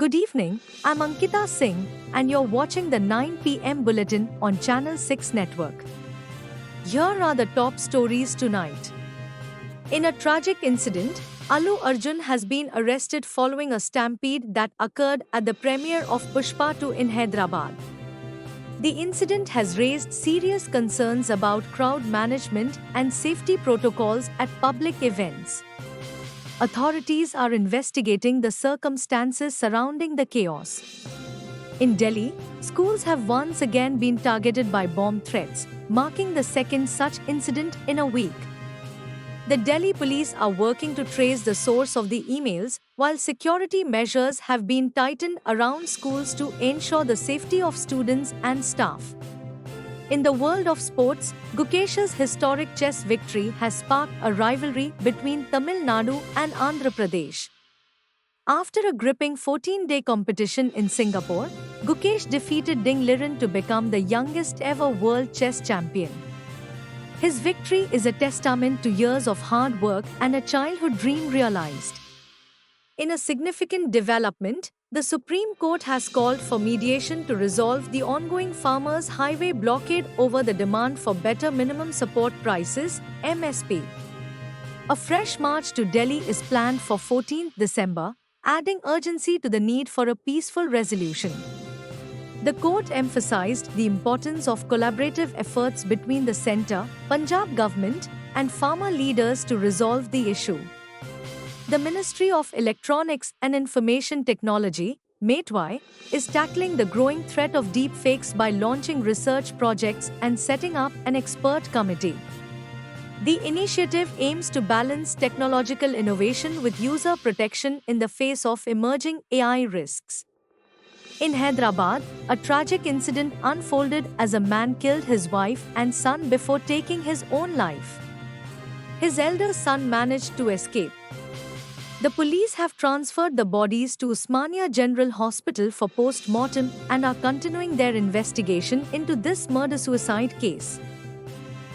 Good evening, I'm Ankita Singh, and you're watching the 9 p.m. bulletin on Channel 6 Network. Here are the top stories tonight. In a tragic incident, Allu Arjun has been arrested following a stampede that occurred at the premiere of Pushpa 2 in Hyderabad. The incident has raised serious concerns about crowd management and safety protocols at public events. Authorities are investigating the circumstances surrounding the chaos. In Delhi, schools have once again been targeted by bomb threats, marking the second such incident in a week. The Delhi police are working to trace the source of the emails, while security measures have been tightened around schools to ensure the safety of students and staff. In the world of sports, Gukesh's historic chess victory has sparked a rivalry between Tamil Nadu and Andhra Pradesh. After a gripping 14-day competition in Singapore, Gukesh defeated Ding Liren to become the youngest ever world chess champion. His victory is a testament to years of hard work and a childhood dream realized. In a significant development, the Supreme Court has called for mediation to resolve the ongoing farmers' highway blockade over the demand for better minimum support prices (MSP). A fresh march to Delhi is planned for 14th December, adding urgency to the need for a peaceful resolution. The court emphasized the importance of collaborative efforts between the centre, Punjab government, and farmer leaders to resolve the issue. The Ministry of Electronics and Information Technology, MeitY, is tackling the growing threat of deepfakes by launching research projects and setting up an expert committee. The initiative aims to balance technological innovation with user protection in the face of emerging AI risks. In Hyderabad, a tragic incident unfolded as a man killed his wife and son before taking his own life. His elder son managed to escape. The police have transferred the bodies to Osmania General Hospital for post-mortem and are continuing their investigation into this murder-suicide case.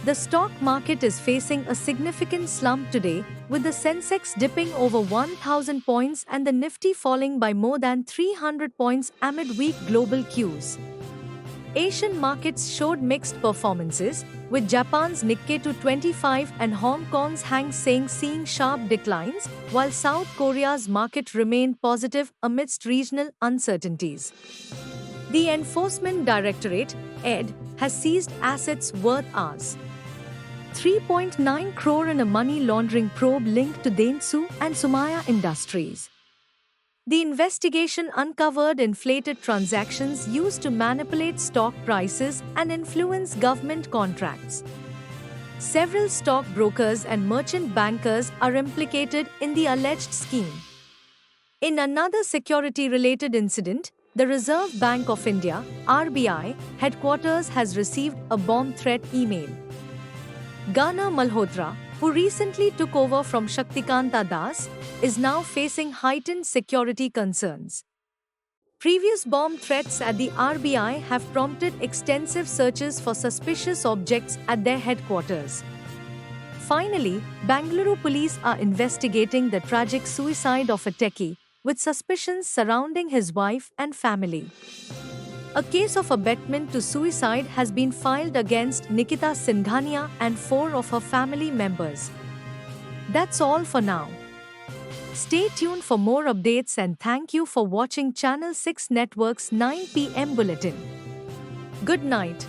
The stock market is facing a significant slump today, with the Sensex dipping over 1,000 points and the Nifty falling by more than 300 points amid weak global cues. Asian markets showed mixed performances, with Japan's Nikkei 225 and Hong Kong's Hang Seng seeing sharp declines, while South Korea's market remained positive amidst regional uncertainties. The Enforcement Directorate, ED, has seized assets worth Rs. 3.9 crore in a money laundering probe linked to Dentsu and Sumaya Industries. The investigation uncovered inflated transactions used to manipulate stock prices and influence government contracts. Several stockbrokers and merchant bankers are implicated in the alleged scheme. In another security-related incident, the Reserve Bank of India, RBI, headquarters has received a bomb threat email. Gana Malhotra, who recently took over from Shaktikanta Das, is now facing heightened security concerns. Previous bomb threats at the RBI have prompted extensive searches for suspicious objects at their headquarters. Finally, Bengaluru police are investigating the tragic suicide of a techie, with suspicions surrounding his wife and family. A case of abetment to suicide has been filed against Nikita Singhania and 4 of her family members. That's all for now. Stay tuned for more updates and thank you for watching Channel 6 Network's 9 p.m. bulletin. Good night.